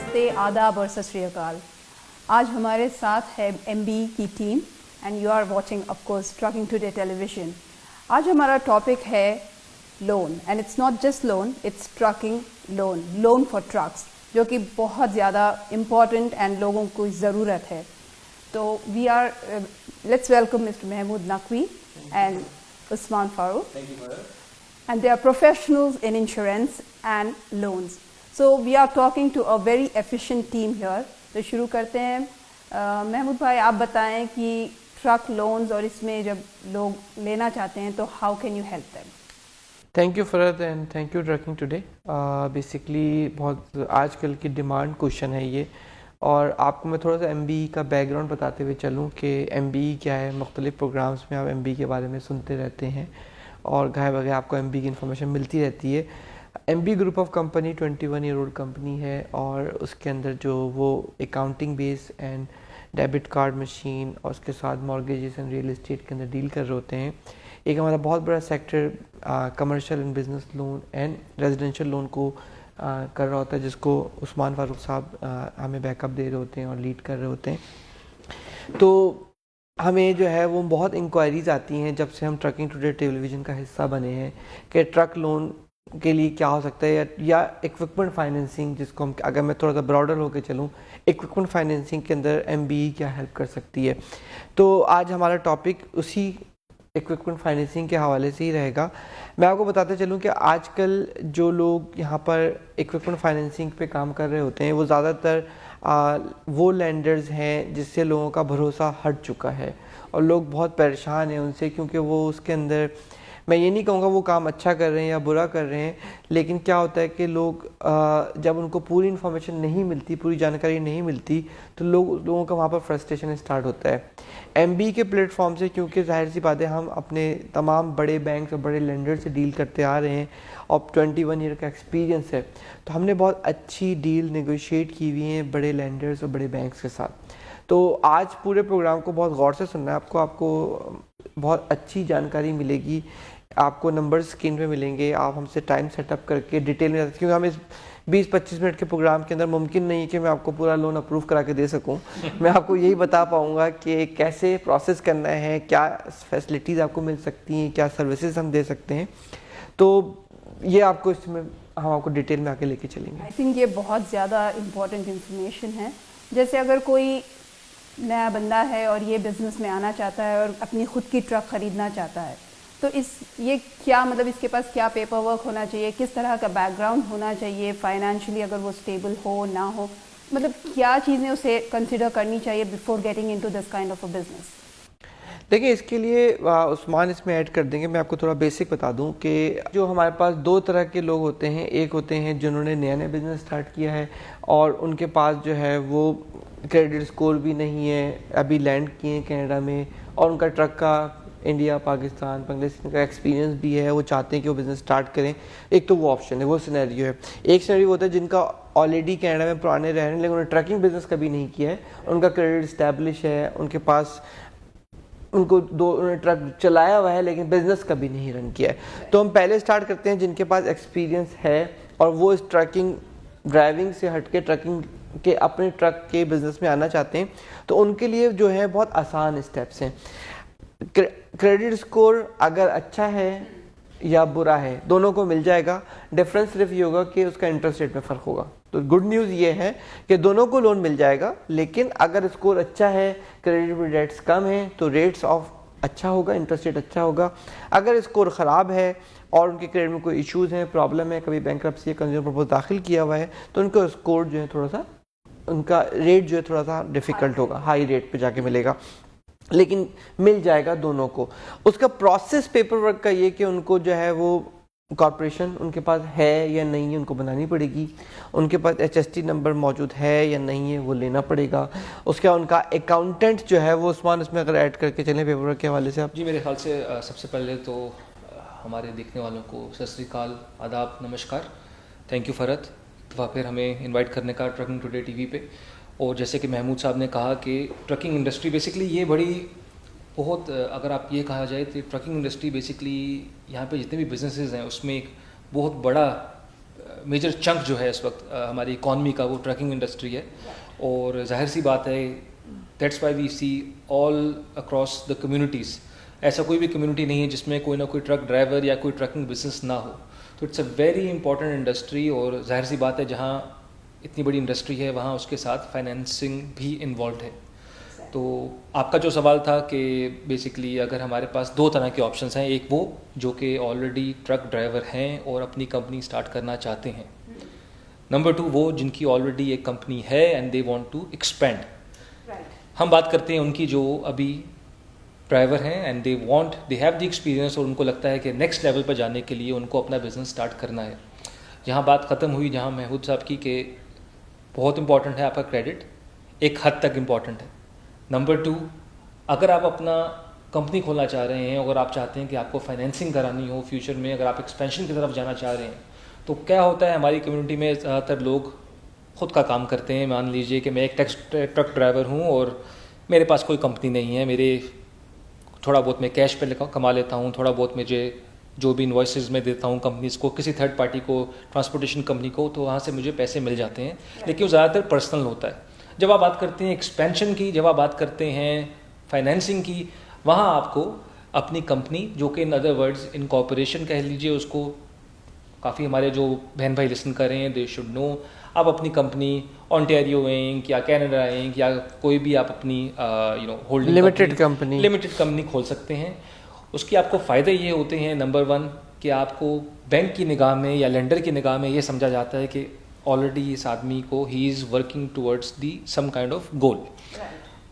नमस्ते, आदाब और सत श्री अकाल। आज हमारे साथ है एमबी की team and you are watching of course trucking today television. आज हमारा टॉपिक है loan and it's not just loan, it's trucking loan for trucks, जो कि बहुत ज़्यादा इम्पॉर्टेंट एंड लोगों को ज़रूरत है। तो we are let's welcome mister Mahmood Naqvi and Usman Farooq, and they are professionals in insurance and loans. So we are talking to a very efficient team here. तो शुरू करते हैं। महमूद भाई, आप बताएं कि ट्रक लोन्स और इसमें जब लोग लेना चाहते हैं तो how can you help them? Thank you Farhat and thank you trucking today. Basically बहुत आजकल की डिमांड क्वेश्चन है ये, और आपको मैं थोड़ा सा एमबीई का बैकग्राउंड बताते हुए चलूँ कि एमबीई क्या है। मुख्तलिफ प्रोग्राम्स में आप एमबीई के बारे में सुनते रहते हैं और गाय बगैर आपको एमबीई की इन्फॉर्मेशन मिलती रहती है। MB group of company 21 year old company है और उसके अंदर जो वो accounting base and debit card machine और उसके साथ मॉर्गेजेस एंड रियल एस्टेट के अंदर डील कर रहे होते हैं। एक हमारा बहुत बड़ा sector commercial and business loan and residential loan को कर रहा होता है, जिसको उस्मान फारूक साहब हमें बैकअप दे रहे होते हैं और लीड कर रहे होते हैं। तो हमें जो है वो बहुत इंक्वायरीज़ आती हैं जब से हम ट्रकिंग टुडे टेलीविज़न का हिस्सा बने हैं कि ट्रक लोन के लिए क्या हो सकता है, या इक्विपमेंट फाइनेंसिंग, जिसको हम, अगर मैं थोड़ा सा ब्रॉडर होकर चलूँ, इक्विपमेंट फाइनेंसिंग के अंदर एमबीई क्या हेल्प कर सकती है। तो आज हमारा टॉपिक उसी इक्विपमेंट फाइनेंसिंग के हवाले से ही रहेगा। मैं आपको बताते चलूँ कि आजकल जो लोग यहाँ पर इक्विपमेंट फाइनेंसिंग पे काम कर रहे होते हैं वो ज़्यादातर वो लैंडर्स हैं जिससे लोगों का भरोसा हट चुका है और लोग बहुत परेशान हैं उनसे, क्योंकि वो उसके अंदर, मैं ये नहीं कहूँगा वो काम अच्छा कर रहे हैं या बुरा कर रहे हैं, लेकिन क्या होता है कि लोग जब उनको पूरी इन्फॉर्मेशन नहीं मिलती, पूरी जानकारी नहीं मिलती, तो लोगों का वहाँ पर फ्रस्ट्रेशन स्टार्ट होता है। एमबी के प्लेटफॉर्म से, क्योंकि जाहिर सी बात है हम अपने तमाम बड़े बैंक और बड़े लेंडर से डील करते आ रहे हैं और 21 ईयर का एक्सपीरियंस है, तो हमने बहुत अच्छी डील नेगोशिएट की हुई हैं बड़े लेंडर्स और बड़े बैंक्स के साथ। तो आज पूरे प्रोग्राम को बहुत गौर से सुनना है आपको बहुत अच्छी जानकारी मिलेगी। आपको नंबर स्क्रीन पे मिलेंगे, आप हमसे टाइम सेटअप करके डिटेल में, क्योंकि हम इस 20-25 मिनट के प्रोग्राम के अंदर मुमकिन नहीं है कि मैं आपको पूरा लोन अप्रूव करा के दे सकूं। मैं आपको यही बता पाऊंगा कि कैसे प्रोसेस करना है, क्या फैसिलिटीज़ आपको मिल सकती हैं, क्या सर्विसेज हम दे सकते हैं। तो ये आपको इसमें हम आपको डिटेल में आके लेके चलेंगे। आई थिंक ये बहुत ज़्यादा इम्पॉर्टेंट इंफॉर्मेशन है। जैसे अगर कोई नया बंदा है और ये बिज़नेस में आना चाहता है और अपनी खुद की ट्रक ख़रीदना चाहता है, तो ये क्या मतलब इसके पास क्या पेपर वर्क होना चाहिए, किस तरह का बैकग्राउंड होना चाहिए, फाइनेंशियली अगर वो स्टेबल हो ना हो, मतलब क्या चीज़ें उसे कंसिडर करनी चाहिए before getting into this kind of a business? देखिए, इसके लिए उस्मान इसमें ऐड कर देंगे। मैं आपको थोड़ा बेसिक बता दूं कि जो हमारे पास दो तरह के लोग होते हैं। एक होते हैं जिन्होंने नया नया बिज़नेस स्टार्ट किया है और उनके पास जो है वो क्रेडिट स्कोर भी नहीं है, अभी लैंड किए हैं कनाडा में, और उनका ट्रक का इंडिया, पाकिस्तान, बांग्लादेश का एक्सपीरियंस भी है, वो चाहते हैं कि वो बिज़नेस स्टार्ट करें। एक तो वो ऑप्शन है, वो सिनेरियो है। एक सिनेरियो होता है जिनका ऑलरेडी कनाडा में पुराने रह रहे हैं लेकिन उन्होंने ट्रकिंग बिज़नेस कभी नहीं किया है, उनका क्रेडिट इस्टेब्लिश है, उनके पास उन्होंने ट्रक चलाया हुआ है लेकिन बिजनेस कभी नहीं रन किया है। तो हम पहले स्टार्ट करते हैं जिनके पास एक्सपीरियंस है और वो इस ट्रकिंग ड्राइविंग से हटके ट्रकिंग के अपने ट्रक के बिजनेस में आना चाहते हैं। तो उनके लिए जो है बहुत आसान स्टेप्स हैं। क्रेडिट स्कोर अगर अच्छा है या बुरा है, दोनों को मिल जाएगा। डिफरेंस सिर्फ ये होगा कि उसका इंटरेस्ट रेट में फ़र्क होगा। तो गुड न्यूज़ ये है कि दोनों को लोन मिल जाएगा, लेकिन अगर स्कोर अच्छा है, क्रेडिट रेट्स कम है, तो रेट्स ऑफ अच्छा होगा, इंटरेस्ट रेट अच्छा होगा। अगर स्कोर ख़राब है और उनके क्रेडिट में कोई इश्यूज़ हैं, प्रॉब्लम है, कभी बैंक्रप्सी या कंज्यूमर प्रपोज दाखिल किया हुआ है, तो उनका स्कोर जो है थोड़ा सा, उनका रेट जो है थोड़ा सा डिफ़िकल्ट होगा, हाई रेट पे जाके मिलेगा, लेकिन मिल जाएगा दोनों को। उसका प्रोसेस पेपर वर्क का ये कि उनको जो है वो कॉर्पोरेशन उनके पास है या नहीं है, उनको बनानी पड़ेगी। उनके पास HST नंबर मौजूद है या नहीं है, वो लेना पड़ेगा। उसके बाद उनका अकाउंटेंट जो है वो, उस्मान इसमें अगर ऐड करके चलें पेपर वर्क के हवाले से आप। जी, मेरे ख्याल से सबसे पहले तो हमारे देखने वालों को सत श्री अकाल, आदाब, नमस्कार। थैंक यू फरहत फिर हमें इन्वाइट करने का ट्रकिंग टुडे टीवी पे। और जैसे कि महमूद साहब ने कहा कि ट्रकिंग इंडस्ट्री बेसिकली ये बहुत अगर आप ये कहा जाए तो ट्रकिंग इंडस्ट्री बेसिकली यहाँ पे जितने भी बिजनेसेस हैं उसमें एक बहुत बड़ा मेजर चंक जो है इस वक्त हमारी इकॉनमी का वो ट्रकिंग इंडस्ट्री है। और जाहिर सी बात है, that's why we see all across the communities, ऐसा कोई भी कम्युनिटी नहीं है जिसमें कोई ना कोई ट्रक ड्राइवर या कोई ट्रकिंग बिजनेस ना हो। तो it's a very important industry, और जाहिर सी बात है जहाँ इतनी बड़ी इंडस्ट्री है वहाँ उसके साथ फाइनेंसिंग भी इन्वॉल्व है। तो आपका जो सवाल था कि बेसिकली अगर हमारे पास दो तरह के ऑप्शंस हैं, एक वो जो कि ऑलरेडी ट्रक ड्राइवर हैं और अपनी कंपनी स्टार्ट करना चाहते हैं, नंबर 2 वो जिनकी ऑलरेडी एक कंपनी है and they want to expand. हम बात करते हैं उनकी जो अभी ड्राइवर हैं and they have the experience, और उनको लगता है कि नेक्स्ट लेवल पर जाने के लिए उनको अपना बिजनेस स्टार्ट करना है। जहाँ बात ख़त्म हुई जहाँ महमूद साहब की कि बहुत इंपॉर्टेंट है आपका क्रेडिट, एक हद तक इम्पॉर्टेंट है। नंबर 2, अगर आप अपना कंपनी खोलना चाह रहे हैं, अगर आप चाहते हैं कि आपको फाइनेंसिंग करानी हो फ्यूचर में, अगर आप एक्सपेंशन की तरफ जाना चाह रहे हैं, तो क्या होता है हमारी कम्युनिटी में ज़्यादातर लोग खुद का काम करते हैं। मान लीजिए कि मैं एक ट्रक ड्राइवर हूँ और मेरे पास कोई कंपनी नहीं है, मेरे थोड़ा बहुत मैं कैश पे कमा लेता हूँ, थोड़ा बहुत मुझे जो भी इन्वॉइसेस मैं देता हूँ कंपनीज़ को, किसी थर्ड पार्टी को, ट्रांसपोर्टेशन कंपनी को, तो वहाँ से मुझे पैसे मिल जाते हैं, लेकिन वो ज़्यादातर पर्सनल होता है। जब आप बात करते हैं एक्सपेंशन की, जब आप बात करते हैं फाइनेंसिंग की, वहाँ आपको अपनी कंपनी, जो कि इन अदर वर्ड्स इनकॉर्पोरेशन कह लीजिए उसको, काफ़ी हमारे जो बहन भाई लिसन कर रहे हैं दे शुड नो, आप अपनी कंपनी ओंटारियो इंक या कनाडा इंक या कोई भी आप अपनी होल्डिंग लिमिटेड कंपनी खोल सकते हैं। उसके आपको फ़ायदे ये होते हैं, नंबर 1 कि आपको बैंक की निगाह में या लेंडर की निगाह में ये समझा जाता है कि ऑलरेडी इस आदमी को ही is working towards the some kind of goal.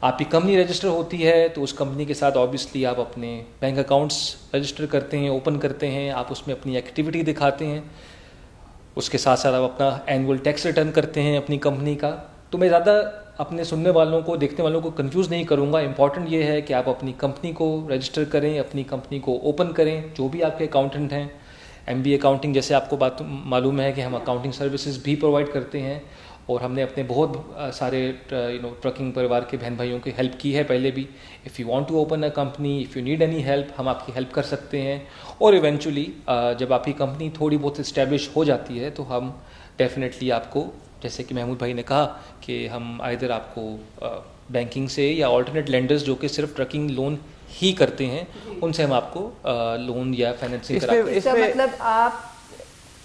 आपकी कंपनी रजिस्टर होती है तो उस कंपनी के साथ ऑब्वियसली आप अपने बैंक अकाउंट्स रजिस्टर करते हैं, ओपन करते हैं, आप उसमें अपनी एक्टिविटी दिखाते हैं, उसके साथ साथ आप अपना एनुअल टैक्स रिटर्न करते हैं अपनी कंपनी का। तो मैं ज़्यादा अपने सुनने वालों को, देखने वालों को कंफ्यूज नहीं करूँगा। इंपॉर्टेंट ये है कि आप अपनी कंपनी को रजिस्टर करें, अपनी कंपनी को ओपन करें। जो भी आपके अकाउंटेंट हैं, MBA अकाउंटिंग जैसे आपको बात मालूम है कि हम अकाउंटिंग सर्विसेज भी प्रोवाइड करते हैं, और हमने अपने बहुत सारे ट्रकिंग परिवार के बहन भाइयों की हेल्प की है पहले भी। If you want to open a company, if you need any help, हम आपकी हेल्प कर सकते हैं। और इवेंचुअली जब आपकी कंपनी थोड़ी बहुत इस्टेब्लिश हो जाती है तो हम डेफिनेटली आपको, जैसे कि महमूद भाई ने कहा, कि हम आइदर आपको बैंकिंग से या ऑल्टरनेट लेंडर्स जो कि सिर्फ ट्रकिंग लोन ही करते हैं, उनसे हम आपको लोन या फाइनेंसिंग कराते हैं। मतलब आप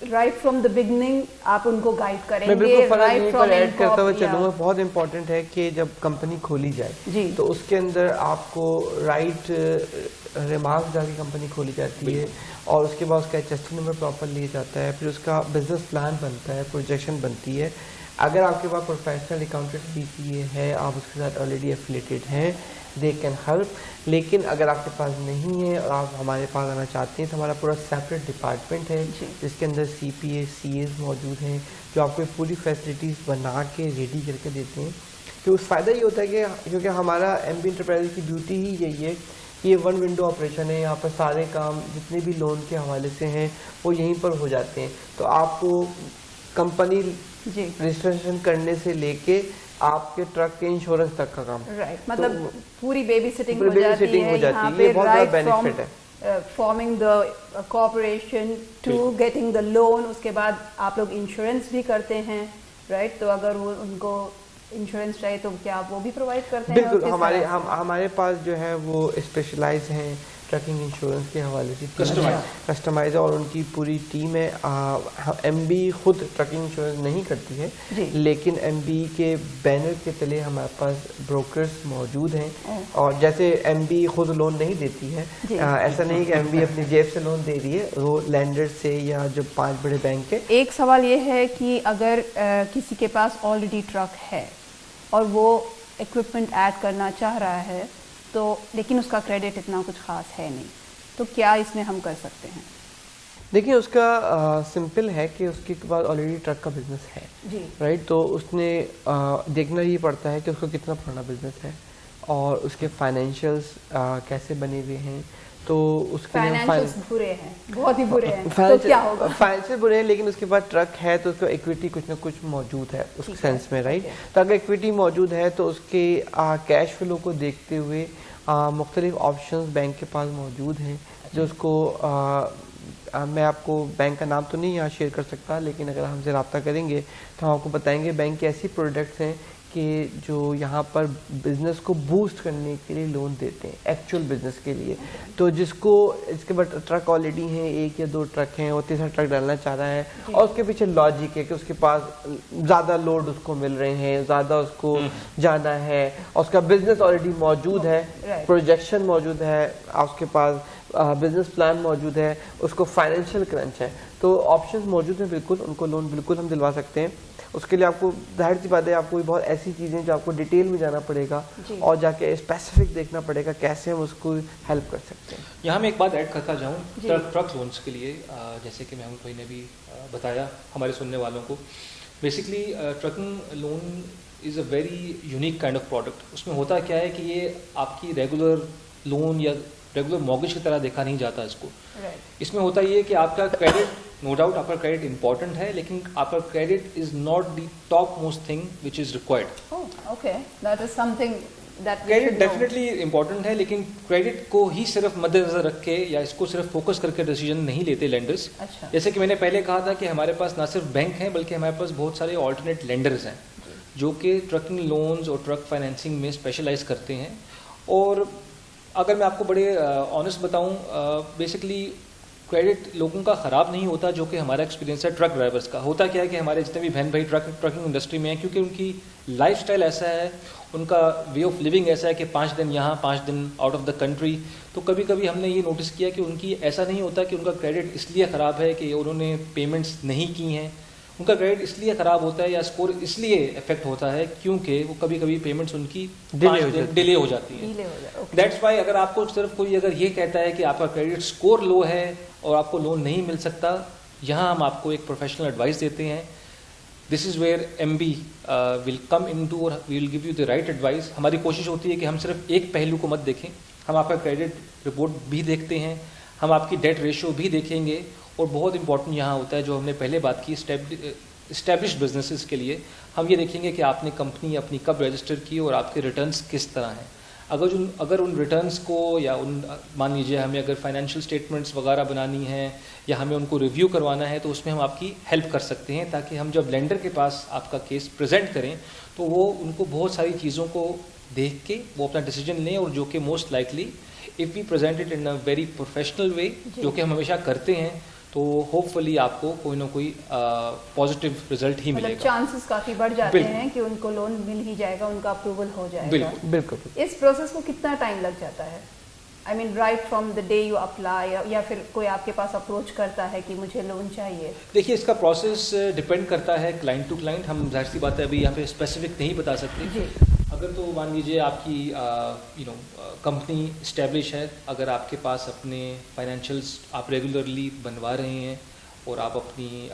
राइट फ्रॉम द बिगनिंग आप उनको गाइड करेंगे। मैं बिल्कुल राइट पर ऐड करता हुआ चलूँगा। बहुत इंपॉर्टेंट है कि जब कंपनी खोली जाए तो उसके अंदर आपको राइट रिमार्क्स डाल के कंपनी खोली जाती है, और उसके बाद उसका HST नंबर प्रॉपर लिया जाता है, फिर उसका बिजनेस प्लान बनता है, प्रोजेक्शन बनती है। अगर आपके पास प्रोफेशनल अकाउंटेंट BCA है, आप उसके साथ ऑलरेडी एफिलेटेड हैं, दे कैन हेल्प। लेकिन अगर आपके पास नहीं है और आप हमारे पास आना चाहते हैं तो हमारा पूरा सेपरेट डिपार्टमेंट है जिसके अंदर CPA CAs मौजूद हैं, जो आपको पूरी फैसिलिटीज़ बना के रेडी करके देते हैं। तो उस फ़ायदा ये होता है कि क्योंकि हमारा MB इंटरप्राइज की ब्यूटी ही यही है कि ये 1 विंडो ऑपरेशन है। यहाँ पर सारे काम जितने भी लोन के हवाले से हैं वो यहीं पर हो जाते हैं। तो आपको कंपनी रजिस्ट्रेशन करने से लेके आपके ट्रक के इंश्योरेंस तक का काम, मतलब तो पूरी बेबी सिटिंग हो जाती है। यहाँ पे बहुत बड़ा बेनिफिट है। Forming the corporation to getting the loan, उसके बाद आप लोग इंश्योरेंस भी करते हैं, राइट? तो अगर वो उनको इंश्योरेंस चाहिए तो क्या आप वो भी प्रोवाइड करते हैं? बिल्कुल, हमारे पास जो है वो स्पेशलाइज हैं ट्रकिंग इंश्योरेंस के हवाले से, कस्टमाइज, और उनकी पूरी टीम है। MB खुद ट्रकिंग इंश्योरेंस नहीं करती है, लेकिन MB के बैनर के तले हमारे पास ब्रोकर्स मौजूद हैं। और जैसे MB खुद लोन नहीं देती है, ऐसा नहीं कि MB अपनी जेब से लोन दे रही है, वो लैंडर से या जो 5 बड़े बैंक के। एक सवाल ये है कि अगर किसी के पास ऑलरेडी ट्रक है और वो इक्विपमेंट ऐड करना चाह रहा है, तो लेकिन उसका क्रेडिट इतना कुछ ख़ास है नहीं, तो क्या इसमें हम कर सकते हैं? देखिए, उसका सिंपल है कि उसके बाद ऑलरेडी ट्रक का बिजनेस है, राइट? तो उसने देखना ये पड़ता है कि उसको कितना पुराना बिजनेस है और उसके फाइनेंशियल्स कैसे बने हुए हैं। तो उसके फाइनेंशियल्स बुरे हैं, बहुत ही बुरे हैं, तो क्या होगा? फाइनेंशियल बुरे हैं, लेकिन उसके बाद ट्रक है तो उसका इक्विटी कुछ ना कुछ मौजूद है उस सेंस में, राइट? तो अगर इक्विटी मौजूद है तो उसके कैश फ्लो को देखते हुए मुख्तलिफ ऑप्शंस बैंक के पास मौजूद हैं जो उसको मैं आपको बैंक का नाम तो नहीं यहाँ शेयर कर सकता, लेकिन अगर हमसे रब्ता करेंगे तो हम आपको बताएंगे बैंक के ऐसी प्रोडक्ट्स हैं कि जो यहाँ पर बिज़नेस को बूस्ट करने के लिए लोन देते हैं, एक्चुअल बिज़नेस के लिए। तो जिसको इसके बाद ट्रक ऑलरेडी हैं, 1 या 2 ट्रक हैं, वो तीसरा ट्रक डालना चाह रहा है, और उसके पीछे लॉजिक है कि उसके पास ज़्यादा लोड उसको मिल रहे हैं, ज़्यादा उसको जाना है, और उसका बिज़नेस ऑलरेडी मौजूद है, प्रोजेक्शन मौजूद है, उसके पास बिज़नेस प्लान मौजूद है, उसको फाइनेंशियल क्रंच है, तो ऑप्शंस मौजूद हैं, बिल्कुल उनको लोन बिल्कुल हम दिलवा सकते हैं। उसके लिए आपको जाहिर सी बात है, आपको भी बहुत ऐसी चीज़ें जो आपको डिटेल में जाना पड़ेगा और जाके स्पेसिफिक देखना पड़ेगा कैसे हम उसको हेल्प कर सकते हैं। यहाँ मैं एक बात ऐड करता जाऊँ ट्रक लोन्स के लिए, जैसे कि महमूद भाई ने भी बताया हमारे सुनने वालों को, basically trucking loan is a very unique kind of product. उसमें होता क्या है कि ये आपकी रेगुलर लोन या रेगुलर मॉर्गेज की तरह देखा नहीं जाता इसको। इसमें होता ये है कि आपका क्रेडिट, नो डाउट आपका क्रेडिट इंपॉर्टेंट है, लेकिन आपका credit is not the top most thing which is required. Okay, that is something that credit definitely important है, लेकिन क्रेडिट को ही सिर्फ मद्देनजर रख के या इसको सिर्फ फोकस करके डिसीजन नहीं लेते लेंडर्स। अच्छा। जैसे कि मैंने पहले कहा था कि हमारे पास ना सिर्फ बैंक हैं, बल्कि हमारे पास बहुत सारे ऑल्टरनेट लेंडर्स हैं जो कि ट्रकिंग लोन्स और ट्रक फाइनेंसिंग में स्पेशलाइज करते हैं। और अगर मैं आपको बड़े ऑनेस्ट बताऊं, बेसिकली क्रेडिट लोगों का ख़राब नहीं होता, जो कि हमारा एक्सपीरियंस है ट्रक ड्राइवर्स का। होता क्या है कि हमारे जितने भी बहन भाई ट्रकिंग इंडस्ट्री में हैं, क्योंकि उनकी लाइफस्टाइल ऐसा है, उनका वे ऑफ लिविंग ऐसा है कि 5 दिन यहाँ 5 दिन आउट ऑफ द कंट्री, तो कभी कभी हमने ये नोटिस किया कि उनकी ऐसा नहीं होता कि उनका क्रेडिट इसलिए ख़राब है कि उन्होंने पेमेंट्स नहीं की हैं। उनका क्रेडिट इसलिए ख़राब होता है या स्कोर इसलिए इफेक्ट होता है क्योंकि वो कभी कभी पेमेंट्स उनकी डिले हो जाती है। दैट्स वाई अगर आपको सिर्फ कोई अगर ये कहता है कि आपका क्रेडिट स्कोर लो है और आपको लोन नहीं मिल सकता, यहाँ हम आपको एक प्रोफेशनल एडवाइस देते हैं। This is where MB will come in to और we will give you the right advice. हमारी कोशिश होती है कि हम सिर्फ एक पहलू को मत देखें, हम आपका क्रेडिट रिपोर्ट भी देखते हैं, हम आपकी डेट रेशियो भी देखेंगे, और बहुत इंपॉर्टेंट यहाँ होता है जो हमने पहले बात की इस्टेब्लिश्ड बिजनेसेस के लिए, हम ये देखेंगे कि आपने कंपनी अपनी कब रजिस्टर की और आपके रिटर्न्स किस तरह हैं। अगर उन रिटर्न्स को या उन मान लीजिए हमें अगर फाइनेंशियल स्टेटमेंट्स वगैरह बनानी है या हमें उनको रिव्यू करवाना है, तो उसमें हम आपकी हेल्प कर सकते हैं, ताकि हम जब लेंडर के पास आपका केस प्रेजेंट करें तो वो उनको बहुत सारी चीज़ों को देख के वो अपना डिसीजन लें, और जो कि most likely if we present it in a very professional way, जो कि हम हमेशा करते हैं, तो होपफुली आपको कोई ना कोई पॉजिटिव रिजल्ट ही मिलेगा। चांसेस काफ़ी बढ़ जाते हैं कि उनको लोन मिल ही जाएगा, उनका अप्रूवल हो जाएगा। बिल्कुल बिल्कुल। इस प्रोसेस को कितना टाइम लग जाता है? I mean right from the day you apply, या फिर कोई आपके पास अप्रोच करता है कि मुझे लोन चाहिए? देखिए, इसका प्रोसेस डिपेंड करता है क्लाइंट टू क्लाइंट। हम जाहिर सी बात है अभी यहाँ पे स्पेसिफिक नहीं बता सकते। अगर तो मान लीजिए आपकी कंपनी इस्टेब्लिश है, अगर आपके पास अपने फाइनेंशियल्स आप रेगुलरली बनवा रहे हैं और आप अपनी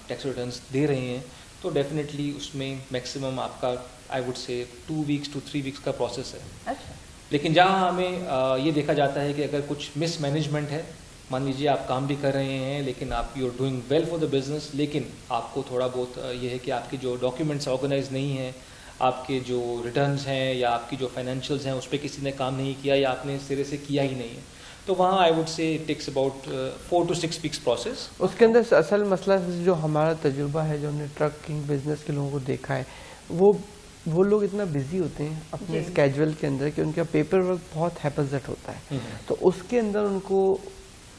टैक्स रिटर्न्स दे रहे हैं, तो डेफिनेटली उसमें मैक्सिमम आपका आई वुड से 2 वीक्स to 3 वीक्स का प्रोसेस है। अच्छा। लेकिन जहाँ हमें ये देखा जाता है कि अगर कुछ मिसमैनेजमेंट है, मान लीजिए आप काम भी कर रहे हैं लेकिन आप you are doing well for the business, लेकिन आपको थोड़ा बहुत ये है कि आपके जो डॉक्यूमेंट्स ऑर्गेनाइज नहीं हैं, आपके जो रिटर्न्स हैं या आपकी जो फाइनेंशियल्स हैं उस पर किसी ने काम नहीं किया या आपने सिरे से किया ही नहीं है, तो वहाँ I would say it takes about 4 to 6 weeks process. उसके अंदर असल मसला जो हमारा तजुर्बा है, जो हमने ट्रकिंग बिजनेस के लोगों को देखा है, वो लोग इतना बिजी होते हैं अपने स्केड्यूल के अंदर कि उनका पेपर वर्क बहुत हैपजट होता है, तो उसके अंदर उनको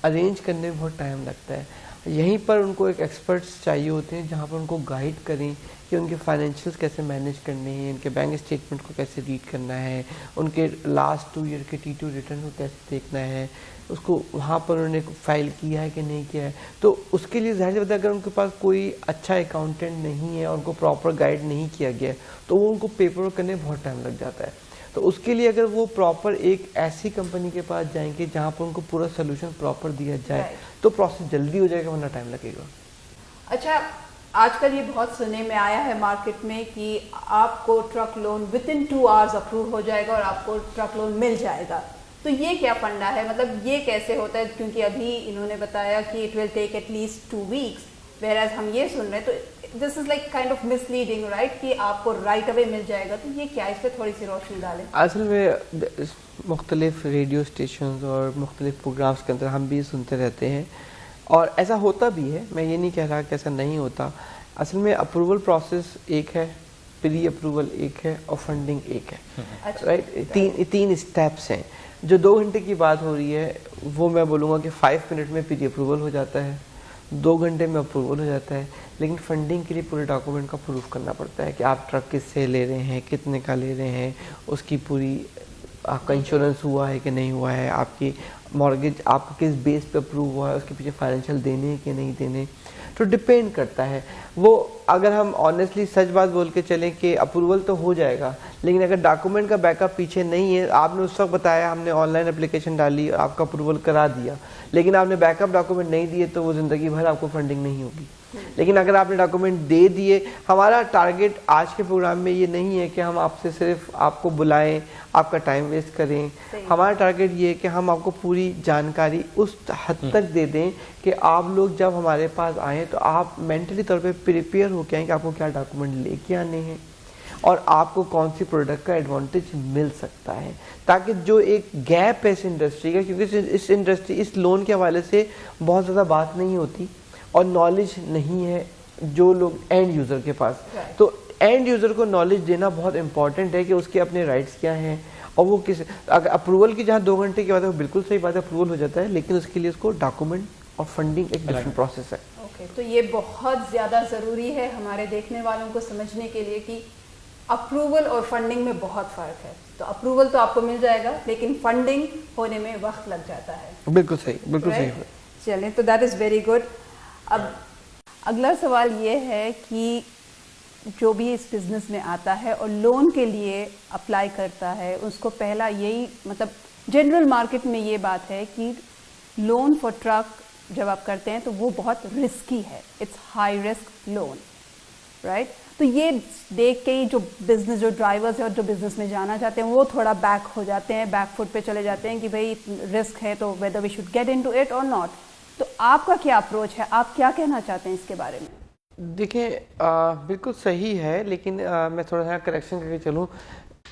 अरेंज करने में बहुत टाइम लगता है। यहीं पर उनको एक एक्सपर्ट्स चाहिए होते हैं जहाँ पर उनको गाइड करें कि उनके फाइनेंशियल्स कैसे मैनेज करने हैं, उनके बैंक स्टेटमेंट को कैसे रीड करना है, उनके लास्ट 2 ईयर के T2 रिटर्न को कैसे देखना है, उसको वहाँ पर उन्होंने फाइल किया है कि नहीं किया है। तो उसके लिए ज़ाहिर सी बात है, अगर उनके पास कोई अच्छा अकाउंटेंट नहीं है और उनको प्रॉपर गाइड नहीं किया गया तो वो उनको पेपर वर्क करने में बहुत टाइम लग जाता है। तो उसके लिए अगर वो प्रॉपर एक ऐसी कंपनी के पास जाएंगे जहाँ पर उनको पूरा सोल्यूशन प्रॉपर दिया जाए तो प्रोसेस जल्दी हो जाएगा, वरना टाइम लगेगा। अच्छा, आजकल ये बहुत सुनने में आया है मार्केट में कि आपको truck loan within 2 hours approve हो जाएगा और आपको ट्रक लोन मिल जाएगा, तो ये क्या फंडा है? मतलब ये कैसे होता है? क्योंकि अभी इन्होंने बताया कि it will take at least 2 weeks, where हम ये सुन रहे हैं, तो this is like kind of misleading, right, कि आपको राइट अवे मिल जाएगा। तो ये क्या, इस पर थोड़ी सी रोशनी डालें। असल में मुख्तलिफ रेडियो स्टेशन और मुख्तलिफ प्रोग्राम्स के अंदर हम भी सुनते रहते हैं, और ऐसा होता भी है, मैं ये नहीं कह रहा कि ऐसा नहीं होता। असल में अप्रूवल प्रोसेस एक है, प्री अप्रूवल एक है और फंडिंग एक है, राइट। तीन स्टेप्स हैं। जो 2 घंटे की बात हो रही है वो मैं बोलूँगा कि 5 मिनट में प्री अप्रूवल हो जाता है, 2 घंटे में अप्रूवल हो जाता है। लेकिन फंडिंग के लिए पूरे डॉक्यूमेंट का प्रूफ करना पड़ता है कि आप ट्रक किससे ले रहे हैं, कितने का ले रहे हैं, उसकी पूरी आपका इंश्योरेंस हुआ है कि नहीं हुआ है, आपकी मॉर्गेज आपको किस बेस पे अप्रूव हुआ है, उसके पीछे फाइनेंशियल देने हैं कि नहीं देने, तो डिपेंड करता है वो। अगर हम ऑनेस्टली सच बात बोल के चलें कि अप्रूवल तो हो जाएगा, लेकिन अगर डॉक्यूमेंट का बैकअप पीछे नहीं है, आपने उस वक्त बताया हमने ऑनलाइन एप्लीकेशन डाली, आपका अप्रूवल करा दिया, लेकिन आपने बैकअप डॉक्यूमेंट नहीं दिए तो वो ज़िंदगी भर आपको फंडिंग नहीं होगी। लेकिन अगर आपने डॉक्यूमेंट दे दिए, हमारा टारगेट आज के प्रोग्राम में ये नहीं है कि हम आपसे सिर्फ आपको बुलाएं, आपका टाइम वेस्ट करें। हमारा टारगेट ये है कि हम आपको पूरी जानकारी उस हद तक दे दें कि आप लोग जब हमारे पास आएँ तो आप मेंटली तौर पे प्रिपेयर हो के आएँ कि आपको क्या डॉक्यूमेंट लेके आने हैं और आपको कौन सी प्रोडक्ट का एडवांटेज मिल सकता है, ताकि जो एक गैप है इस इंडस्ट्री का, क्योंकि इस इंडस्ट्री इस लोन के हवाले से बहुत ज़्यादा बात नहीं होती और नॉलेज नहीं है जो लोग एंड यूज़र के पास। तो एंड यूज़र को नॉलेज देना बहुत इंपॉर्टेंट है कि उसके अपने राइट्स क्या हैं और वो किस, अगर अप्रूवल की जहाँ 2 घंटे की बात है वो बिल्कुल सही बात है, अप्रूवल हो जाता है, लेकिन उसके लिए उसको डॉक्यूमेंट और फंडिंग एक डिफरेंट प्रोसेस है। ओके, तो ये बहुत ज़्यादा ज़रूरी है हमारे देखने वालों को समझने के लिए कि अप्रूवल और फंडिंग में बहुत फ़र्क है। तो अप्रूवल तो आपको मिल जाएगा, लेकिन फंडिंग होने में वक्त लग जाता है। बिल्कुल सही, बिल्कुल सही। चलें, तो दैट इज़ वेरी गुड। अब अगला सवाल ये है कि जो भी इस बिज़नेस में आता है और लोन के लिए अप्लाई करता है, उसको पहला यही, मतलब जनरल मार्केट में ये बात है कि लोन फॉर ट्रक जब आप करते हैं तो वो बहुत रिस्की है, it's high risk loan, right. तो ये देख के ही जो बिज़नेस, जो ड्राइवर्स है और जो बिज़नेस में जाना चाहते हैं वो थोड़ा बैक हो जाते हैं, बैक फुट पे चले जाते हैं कि भाई रिस्क है तो whether we should get into it और नॉट। तो आपका क्या अप्रोच है, आप क्या कहना चाहते हैं इसके बारे में? देखिए, बिल्कुल सही है, लेकिन मैं थोड़ा सा करेक्शन करके चलूँ।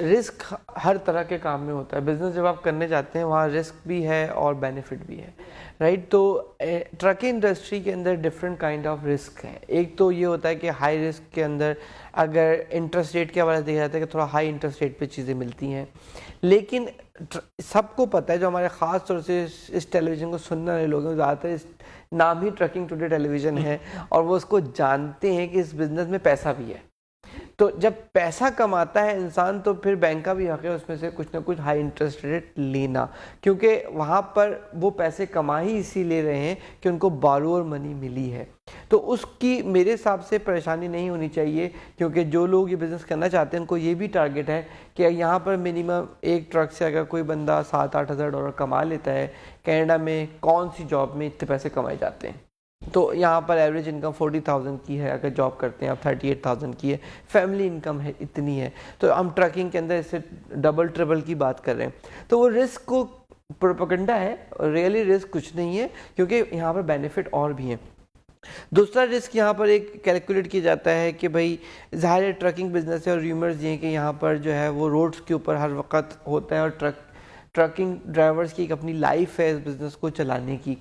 रिस्क हर तरह के काम में होता है। बिज़नेस जब आप करने जाते हैं वहाँ रिस्क भी है और बेनिफिट भी है, राइट। तो ट्रकिंग इंडस्ट्री के अंदर डिफरेंट काइंड ऑफ रिस्क है। एक तो ये होता है कि हाई रिस्क के अंदर अगर इंटरेस्ट रेट के हवाले से देखा जाता है कि थोड़ा हाई इंटरेस्ट रेट पे चीज़ें मिलती हैं, लेकिन सबको पता है, जो हमारे ख़ास तौर से इस टेलीविज़न को सुनने वाले लोग हैं, ज़्यादातर इस नाम ही ट्रकिंग टुडे टेलीविज़न है और वो उसको जानते हैं कि इस बिज़नेस में पैसा भी है। तो जब पैसा कमाता है इंसान तो फिर बैंक का भी हक है उसमें से कुछ ना कुछ हाई इंटरेस्ट रेट लेना, क्योंकि वहाँ पर वो पैसे कमा ही इसी ले रहे हैं कि उनको बारोअर मनी मिली है। तो उसकी मेरे हिसाब से परेशानी नहीं होनी चाहिए, क्योंकि जो लोग ये बिज़नेस करना चाहते हैं उनको ये भी टारगेट है कि यहाँ पर मिनिमम एक ट्रक से अगर कोई बंदा 7-8 हज़ार डॉलर कमा लेता है, कनाडा में कौन सी जॉब में इतने पैसे कमाए जाते हैं। तो यहाँ पर एवरेज इनकम 40,000 की है, अगर जॉब करते हैं आप 38,000 की है, फैमिली इनकम है इतनी है, तो हम ट्रकिंग के अंदर इससे डबल ट्रिपल की बात कर रहे हैं। तो वो रिस्क को प्रोपेगेंडा है, रियली रिस्क कुछ नहीं है, क्योंकि यहाँ पर बेनिफिट और भी हैं। दूसरा रिस्क यहाँ पर एक कैलकुलेट किया जाता है कि भाई ज़ाहिर है ट्रकिंग बिजनेस है और र्यूमर्स ये हैं कि यहाँ पर जो है वो रोड्स के ऊपर हर वक्त होता है और ट्रकिंग ड्राइवर्स की एक अपनी लाइफ है इस बिज़नेस को चलाने की।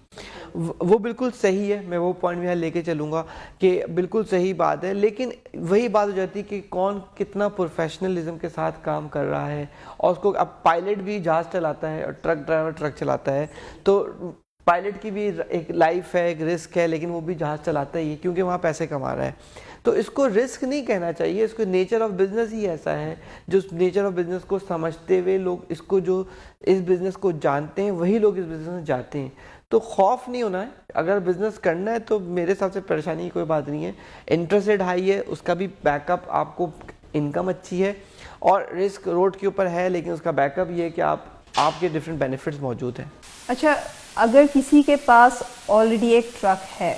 वो बिल्कुल सही है, मैं वो पॉइंट भी यहाँ लेके चलूँगा कि बिल्कुल सही बात है, लेकिन वही बात हो जाती है कि कौन कितना प्रोफेशनलिज्म के साथ काम कर रहा है। और उसको अब पायलट भी जहाज़ चलाता है और ट्रक ड्राइवर ट्रक चलाता है, तो पायलट की भी एक लाइफ है, एक रिस्क है, लेकिन वो भी जहाज़ चलाता ही है क्योंकि वहाँ पैसे कमा रहा है। तो इसको रिस्क नहीं कहना चाहिए, इसको नेचर ऑफ बिज़नेस ही ऐसा है। जो नेचर ऑफ बिज़नेस को समझते हुए लोग इसको, जो इस बिज़नेस को जानते हैं वही लोग इस बिज़नेस में जाते हैं। तो खौफ नहीं होना है, अगर बिज़नेस करना है तो मेरे हिसाब से परेशानी की कोई बात नहीं है। इंटरेस्ट रेट हाई है, उसका भी बैकअप, आपको इनकम अच्छी है और रिस्क रोड के ऊपर है, लेकिन उसका बैकअप ये है कि आपके डिफरेंट बेनिफिट्स मौजूद हैं। अच्छा, अगर किसी के पास ऑलरेडी एक ट्रक है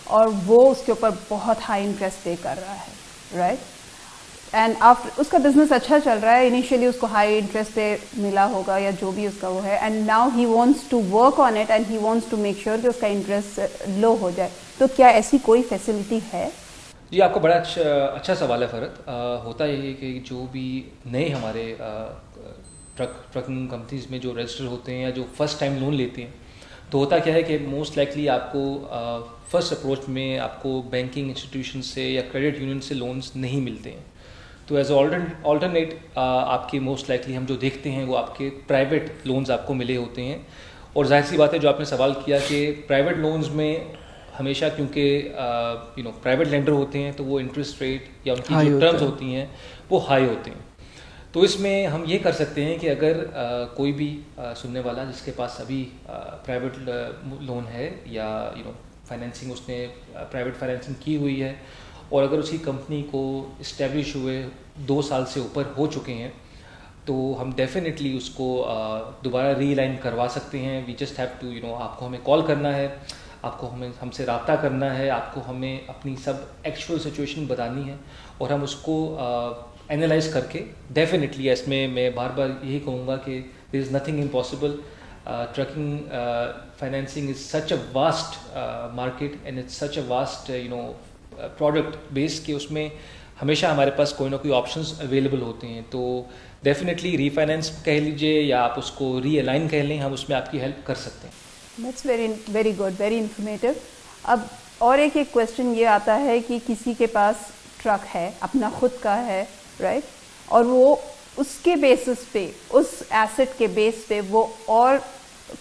और वो उसके ऊपर बहुत हाई इंटरेस्ट पे कर रहा है, राइट, एंड आफ्टर उसका बिजनेस अच्छा चल रहा है, इनिशियली उसको हाई इंटरेस्ट पे मिला होगा या जो भी उसका वो है, and now he wants to work on it and he wants to make sure कि उसका इंटरेस्ट लो हो जाए, तो क्या ऐसी कोई फैसिलिटी है? जी, आपका बड़ा अच्छा सवाल है फरत। होता यही है कि जो भी नए हमारे ट्रकिंग कंपनीज में जो रजिस्टर होते हैं या जो फर्स्ट टाइम लोन लेते हैं, तो होता क्या है कि मोस्ट लाइकली आपको फर्स्ट अप्रोच में आपको बैंकिंग इंस्टीट्यूशन से या क्रेडिट यूनियन से लोन्स नहीं मिलते हैं। तो एज ऑल्टरनेट आपके मोस्ट लाइकली हम जो देखते हैं वो आपके प्राइवेट लोन्स आपको मिले होते हैं। और जाहिर सी बात है, जो आपने सवाल किया कि प्राइवेट लोन्स में हमेशा क्योंकि प्राइवेट लेंडर होते हैं तो वो इंटरेस्ट रेट या उनकी जो टर्म्स होती हैं वो हाई होते हैं। तो इसमें हम ये कर सकते हैं कि अगर कोई भी सुनने वाला जिसके पास अभी प्राइवेट लोन है या फाइनेंसिंग उसने प्राइवेट फाइनेंसिंग की हुई है और अगर उसी कंपनी को इस्टेब्लिश हुए 2 साल से ऊपर हो चुके हैं, तो हम डेफिनेटली उसको दोबारा रीलाइन करवा सकते हैं। वी जस्ट हैव टू आपको हमें कॉल करना है, आपको हमसे रब्ता करना है, आपको हमें अपनी सब एक्चुअल सिचुएशन बतानी है और हम उसको एनालाइज करके डेफिनेटली इसमें मैं बार बार यही कहूँगा कि there is nothing impossible. Trucking financing is such a vast market and it's such a vast product base के उसमें हमेशा हमारे पास कोई ना कोई ऑप्शंस अवेलेबल होते हैं। तो डेफिनेटली रीफाइनेंस कह लीजिए या आप उसको रीअलाइन कह लें, हम उसमें आपकी हेल्प कर सकते हैं। That's very good, very informative. अब और एक क्वेश्चन ये आता है कि किसी के पास ट्रक है, अपना खुद का है, राइट, और वो उसके बेसिस पे, उस एसेट के बेस पे वो और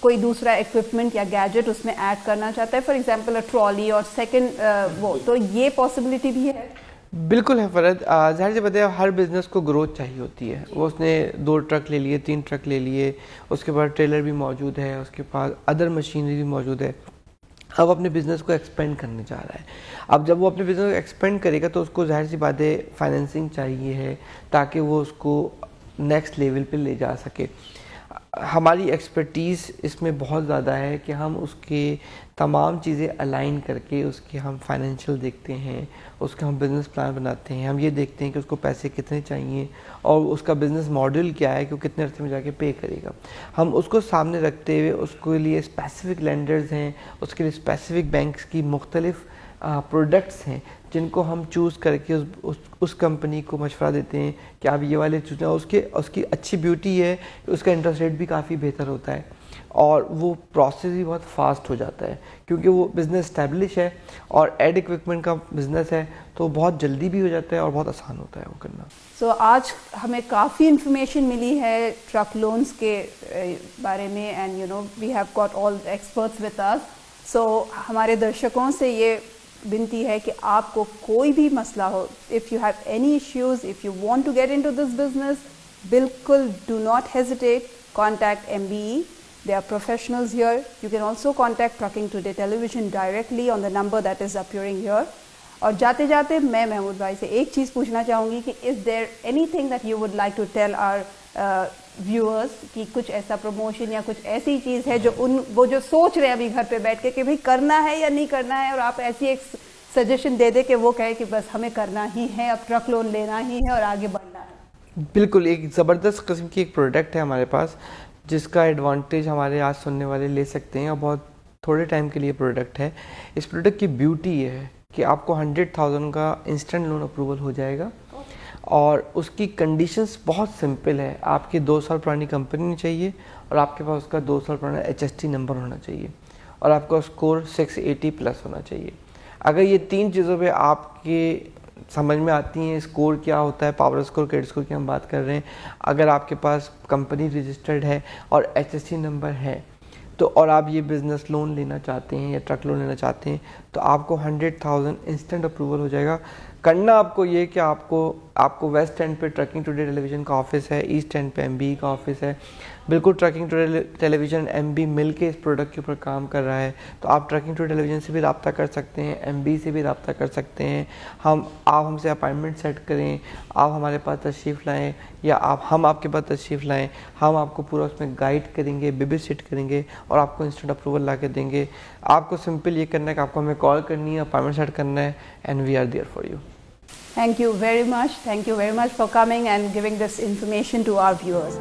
कोई दूसरा इक्विपमेंट या गैजेट उसमें ऐड करना चाहता है, फॉर एग्जांपल अ ट्रॉली और सेकंड वो, तो ये पॉसिबिलिटी भी है? बिल्कुल है फरहत। ज़ाहिर सी बात है, हर बिज़नेस को ग्रोथ चाहिए होती है। वो उसने 2 ट्रक ले लिए, 3 ट्रक ले लिए, उसके बाद ट्रेलर भी मौजूद है, उसके पास अदर मशीनरी भी मौजूद है। अब अपने बिज़नेस को एक्सपेंड करने जा रहा है। अब जब वो अपने बिज़नेस को एक्सपेंड करेगा तो उसको ज़ाहिर सी बात है फाइनेंसिंग चाहिए है ताकि वो उसको नेक्स्ट लेवल पे ले जा सके। हमारी एक्सपर्टीज़ इसमें बहुत ज़्यादा है कि हम उसके तमाम चीज़ें अलाइन करके उसके हम फाइनेंशियल देखते हैं, उसका हम बिज़नेस प्लान बनाते हैं, हम ये देखते हैं कि उसको पैसे कितने चाहिए और उसका बिज़नेस मॉडल क्या है कि वो कितने अर्से में जाके पे करेगा। हम उसको सामने रखते हुए उसके लिए स्पेसिफ़िक लेंडर्स हैं, उसके लिए स्पेसिफ़िक बैंक्स की मुख्तलिफ़ प्रोडक्ट्स हैं जिनको हम चूज़ करके उस कंपनी को मशवरा देते हैं कि आप ये वाले चूज़। उसकी अच्छी ब्यूटी है कि उसका इंटरेस्ट रेट भी काफ़ी बेहतर होता है और वो प्रोसेस भी बहुत फास्ट हो जाता है क्योंकि वो बिज़नेस स्टैब्लिश है और एड इक्विपमेंट का बिज़नेस है, तो बहुत जल्दी भी हो जाता है और बहुत आसान होता है वो करना। सो आज हमें काफ़ी इन्फॉर्मेशन मिली है ट्रक लोन्स के बारे में, and we have got all experts with us. So हमारे दर्शकों से ये विनती है कि आपको कोई भी मसला हो, if you have any issues, if you want to get into this business, बिल्कुल do not hesitate, contact MBE. They are professionals here. You can also contact Trucking Today Television directly on the number that is appearing here. और जाते जाते मैं महमूद भाई से एक चीज़ पूछना चाहूँगी कि is there anything that you would like to tell our viewers कि कुछ ऐसा प्रमोशन या कुछ ऐसी चीज़ है जो वो जो सोच रहे हैं अभी घर पे बैठ के कि भाई करना है या नहीं करना है, और आप ऐसी एक सजेशन दे दे कि वो कहे कि बस हमें करना ही है, अब ट्रक लोन लेना ही है और आगे बढ़ना है। बिल्कुल, एक ज़बरदस्त किस्म की एक प्रोडक्ट है हमारे पास जिसका एडवांटेज हमारे आज सुनने वाले ले सकते हैं और बहुत थोड़े टाइम के लिए प्रोडक्ट है। इस प्रोडक्ट की ब्यूटी ये है कि आपको 100,000 का इंस्टेंट लोन अप्रूवल हो जाएगा और उसकी कंडीशंस बहुत सिंपल है। आपकी 2 साल पुरानी कंपनी नहीं चाहिए और आपके पास उसका 2 साल पुराना HST नंबर होना चाहिए और आपका स्कोर 680 प्लस होना चाहिए। अगर ये 3 चीज़ों पे आपके समझ में आती हैं, स्कोर क्या होता है, पावर स्कोर, क्रेडिट स्कोर की हम बात कर रहे हैं, अगर आपके पास कंपनी रजिस्टर्ड है और HST नंबर है तो और आप ये बिज़नेस लोन लेना चाहते हैं या ट्रक लोन लेना चाहते हैं तो आपको 100,000 इंस्टेंट अप्रूवल हो जाएगा। करना आपको ये कि आपको वेस्ट एंड पे ट्रकिंग टुडे टेलीविज़न का ऑफिस है, ईस्ट एंड पे MBE का ऑफिस है। बिल्कुल ट्रकिंग टुडे टेलीविज़न MBE मिल के इस प्रोडक्ट के ऊपर काम कर रहा है, तो आप ट्रकिंग टुडे टेलीविज़न से भी रब्ता कर सकते हैं, MBE से भी रब्ता कर सकते हैं। आप हमसे अपॉइंटमेंट सेट करें, आप हमारे पास तशरीफ़ लाएँ या हम आपके पास तशरीफ़ लाएँ, हम आपको पूरा उसमें गाइड करेंगे, बेबी सिट करेंगे और आपको इंस्टेंट अप्रूवल ला के देंगे। आपको सिंपल ये करना है कि आपको हमें कॉल करनी है, अपॉइंटमेंट सेट करना है, and we are there for you. Thank you very much. Thank you very much for coming and giving this information to our viewers.